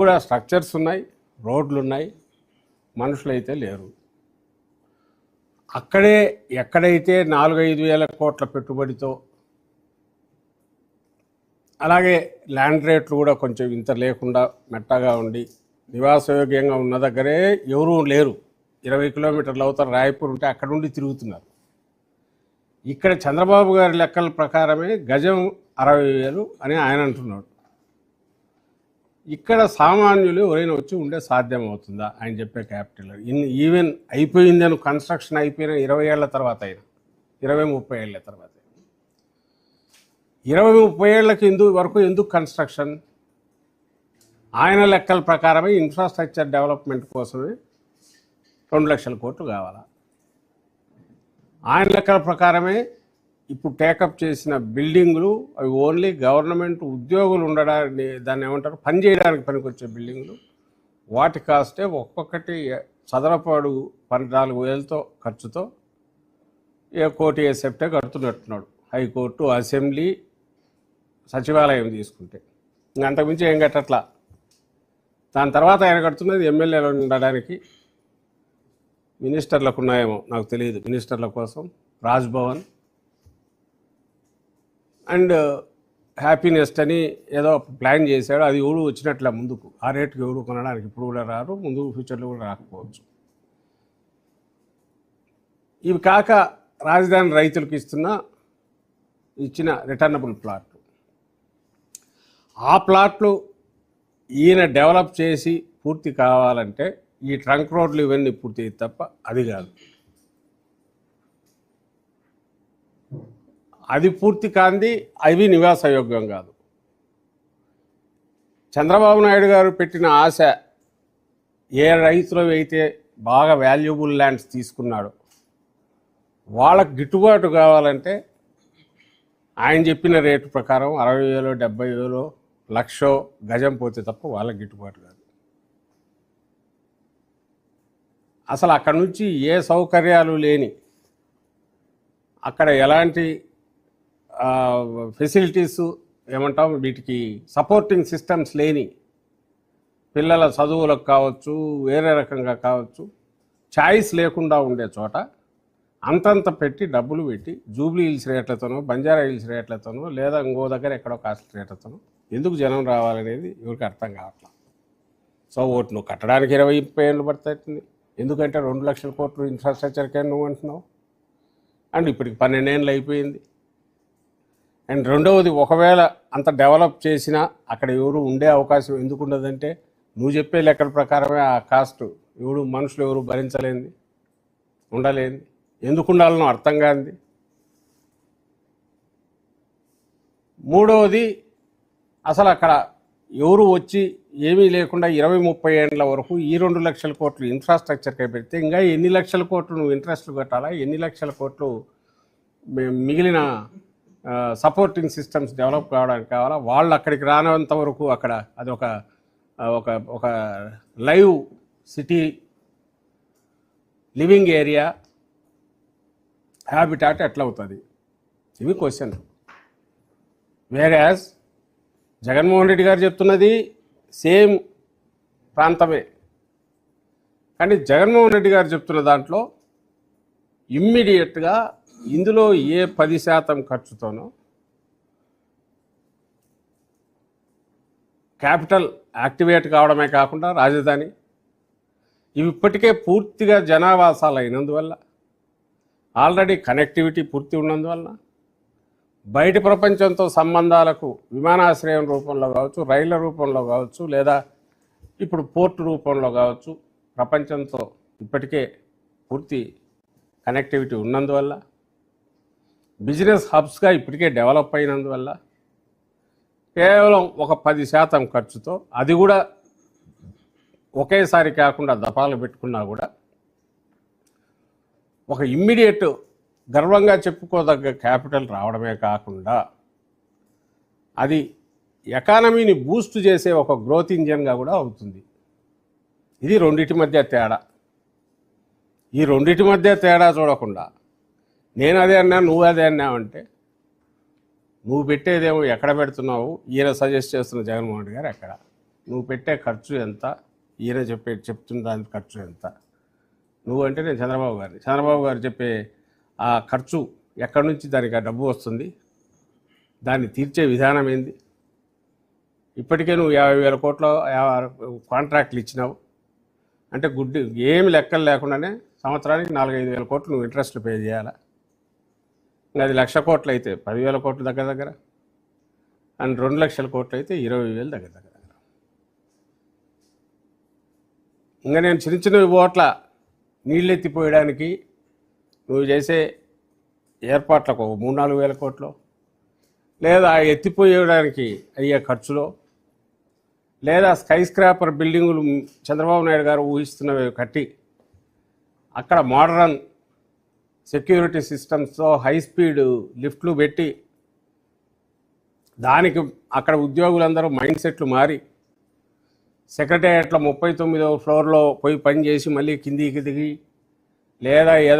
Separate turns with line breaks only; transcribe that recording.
కూడా స్ట్రక్చర్స్ ఉన్నాయి, రోడ్లు ఉన్నాయి, మనుషులు అయితే లేరు. అక్కడే ఎక్కడైతే 4-5 వేల కోట్ల పెట్టుబడితో, అలాగే ల్యాండ్ రేట్లు కూడా కొంచెం ఇంత లేకుండా మెట్టగా ఉండి నివాసయోగ్యంగా ఉన్న దగ్గరే ఎవరూ లేరు. 20 కిలోమీటర్లు అవతల రాయపూర్ ఉంటే అక్కడ ఉండి తిరుగుతున్నారు. ఇక్కడ చంద్రబాబు గారి లెక్కల ప్రకారమే గజం 60,000 అని ఆయన అంటున్నాడు. ఇక్కడ సామాన్యులు ఎవరైనా వచ్చి ఉండే సాధ్యం అవుతుందా ఆయన చెప్పే క్యాపిటల్? ఈవెన్ అయిపోయిందని కన్స్ట్రక్షన్ అయిపోయిన 20 ఏళ్ల తర్వాత అయినా, 20-30 ఏళ్ల తర్వాత, 20-30 ఏళ్లకి ఎందుకు కన్స్ట్రక్షన్? ఆయన లెక్కల ప్రకారమే ఇన్ఫ్రాస్ట్రక్చర్ డెవలప్మెంట్ కోసమే 2 లక్షల కోట్లు కావాలా? ఆయన లెక్కల ప్రకారమే ఇప్పుడు టేకప్ చేసిన బిల్డింగులు అవి ఓన్లీ గవర్నమెంట్ ఉద్యోగులు ఉండడానికి, దాన్ని ఏమంటారు, పని చేయడానికి పనికొచ్చే బిల్డింగులు. వాటి కాస్టే ఒక్కొక్కటి చదరపాడు 14,000తో ఖర్చుతో కోటి సెప్టే కడుతున్నట్టున్నాడు. హైకోర్టు, అసెంబ్లీ, సచివాలయం తీసుకుంటే అంతకుమించి ఏం కట్టట్లా. దాని తర్వాత ఆయన కడుతున్నది ఎమ్మెల్యేలు ఉండడానికి, మినిస్టర్లకు ఉన్నాయేమో నాకు తెలియదు, మినిస్టర్ల కోసం రాజ్భవన్ అండ్ హ్యాపీనెస్ట్ అని ఏదో ప్లాన్ చేశాడు. అది ఎవడు వచ్చినట్లే ముందుకు, ఆ రేటుకి ఎవడు కొనడానికి ఇప్పుడు కూడా రారు, ముందు ఫ్యూచర్లో కూడా రాకపోవచ్చు. ఇవి కాక రాజధాని రైతులకు ఇచ్చిన రిటర్నబుల్ ప్లాట్లు, ఆ ప్లాట్లు ఈయన డెవలప్ చేసి పూర్తి కావాలంటే ఈ ట్రంక్ రోడ్లు ఇవన్నీ పూర్తి తప్ప అది కాదు. అది పూర్తి కాంది, అవి నివాసయోగ్యం కాదు. చంద్రబాబు నాయుడు గారు పెట్టిన ఆశ, ఏ రైతులు అయితే బాగా వాల్యుబుల్ ల్యాండ్స్ తీసుకున్నాడో వాళ్ళకు గిట్టుబాటు కావాలంటే ఆయన చెప్పిన రేటు ప్రకారం 60,000, 70,000, 1,00,000 గజం పోతే తప్ప వాళ్ళకి గిట్టుబాటు కాదు. అసలు అక్కడ నుంచి ఏ సౌకర్యాలు లేని, అక్కడ ఎలాంటి ఫెసిలిటీసు ఏమంటాం, వీటికి సపోర్టింగ్ సిస్టమ్స్ లేని, పిల్లల చదువులకు కావచ్చు, వేరే రకంగా కావచ్చు, ఛాయిస్ లేకుండా ఉండే చోట అంతంత పెట్టి డబ్బులు పెట్టి జూబ్లీ హిల్స్ రేట్లతోనో, బంజారా హిల్స్ రేట్లతోనో, లేదా ఇంకో దగ్గర ఎక్కడో కాస్ట్ రేట్లతోనో ఎందుకు జనం రావాలనేది ఎవరికి అర్థం కావట్లా. సో ఓటు నువ్వు కట్టడానికి 20-30 ఏళ్ళు పడుతుంది. ఎందుకంటే 2 లక్షల కోట్లు ఇన్ఫ్రాస్ట్రక్చర్కే నువ్వు అంటున్నావు. అండ్ ఇప్పటికి 12 ఏళ్ళు అయిపోయింది. అండ్ రెండవది, ఒకవేళ అంత డెవలప్ చేసినా అక్కడ ఎవరు ఉండే అవకాశం ఎందుకు ఉండదంటే, నువ్వు చెప్పే లెక్కల ప్రకారమే ఆ కాస్ట్ మనుషులు ఎవరు భరించలేంది, ఉండలేంది. ఎందుకు ఉండాలనో అర్థం కాంది. మూడవది, అసలు అక్కడ ఎవరు వచ్చి ఏమీ లేకుండా 20-30 ఏళ్ళ వరకు ఈ 2 లక్షల కోట్లు ఇన్ఫ్రాస్ట్రక్చర్కే పెడితే ఇంకా ఎన్ని లక్షల కోట్లు నువ్వు ఇంట్రెస్ట్లు కట్టాలా, ఎన్ని లక్షల కోట్లు మిగిలిన సపోర్టింగ్ సిస్టమ్స్ డెవలప్ కావడానికి కావాలా? వాళ్ళు అక్కడికి రానంత వరకు అక్కడ అది ఒక live city, living area, habitat ఎట్లా అవుతుంది? ఇవి క్వశ్చన్. వేరేయాజ్ జగన్మోహన్ రెడ్డి గారు చెప్తున్నది సేమ్ ప్రాంతమే, కానీ జగన్మోహన్ రెడ్డి గారు చెప్తున్న దాంట్లో ఇమ్మీడియట్గా ఇందులో ఏ 10% ఖర్చుతోనో క్యాపిటల్ యాక్టివేట్ కావడమే కాకుండా రాజధాని ఇవి ఇప్పటికే పూర్తిగా జనావాసాలు అయినందువల్ల, ఆల్రెడీ కనెక్టివిటీ పూర్తి ఉన్నందువల్ల, బయట ప్రపంచంతో సంబంధాలకు విమానాశ్రయం రూపంలో కావచ్చు, రైళ్ల రూపంలో కావచ్చు, లేదా ఇప్పుడు పోర్టు రూపంలో కావచ్చు, ప్రపంచంతో ఇప్పటికే పూర్తి కనెక్టివిటీ ఉన్నందువల్ల, బిజినెస్ హబ్స్గా ఇప్పటికే డెవలప్ అయినందువల్ల కేవలం ఒక 10% ఖర్చుతో, అది కూడా ఒకేసారి కాకుండా దఫాలు పెట్టుకున్నా కూడా ఒక ఇమ్మీడియట్ గర్వంగా చెప్పుకోదగ్గ క్యాపిటల్ రావడమే కాకుండా అది ఎకానమీని బూస్ట్ చేసే ఒక గ్రోత్ ఇంజన్గా కూడా అవుతుంది. ఇది రెండిటి మధ్య తేడా. ఈ రెండిటి మధ్య తేడా చూడకుండా నేను అదే అన్నా నువ్వు అదే అన్నావంటే, నువ్వు పెట్టేదేమో ఎక్కడ పెడుతున్నావు, ఈయన సజెస్ట్ చేస్తున్న జగన్మోహన్ రెడ్డి గారు ఎక్కడ, నువ్వు పెట్టే ఖర్చు ఎంత, ఈయన చెప్తున్న దాని ఖర్చు ఎంత, నువ్వు అంటే నేను చంద్రబాబు గారు చెప్పే ఆ ఖర్చు ఎక్కడి నుంచి దానికి ఆ డబ్బు వస్తుంది, దాన్ని తీర్చే విధానం ఏంది. ఇప్పటికే నువ్వు 50,000 కోట్ల కాంట్రాక్ట్లు ఇచ్చినావు అంటే గుడ్డి ఏమి లెక్కలు లేకుండానే సంవత్సరానికి 4-5 వేల కోట్లు నువ్వు ఇంట్రెస్ట్ పే చేయాలా. ఇంకా అది 1,00,000 కోట్లు అయితే 10,000 కోట్లు దగ్గర అండ్ 2 లక్షల కోట్లు అయితే 20,000 దగ్గర. ఇంకా నేను చిన్న ఓట్ల నీళ్ళు ఎత్తిపోయడానికి నువ్వు చేసే ఏర్పాట్లకు 3-4 వేల కోట్లు, లేదా ఎత్తిపోయడానికి అయ్యే ఖర్చులో, లేదా స్కై స్క్రాపర్ బిల్డింగులు చంద్రబాబు నాయుడు గారు ఊహిస్తున్నవి కట్టి అక్కడ మోడరన్ సెక్యూరిటీ సిస్టమ్స్తో హై స్పీడ్ లిఫ్ట్లు పెట్టి దానికి అక్కడ ఉద్యోగులందరూ మైండ్ సెట్లు మారి సెక్రటేరియట్లో 39వ ఫ్లోర్లో పోయి పని చేసి మళ్ళీ కిందికి దిగి, లేదా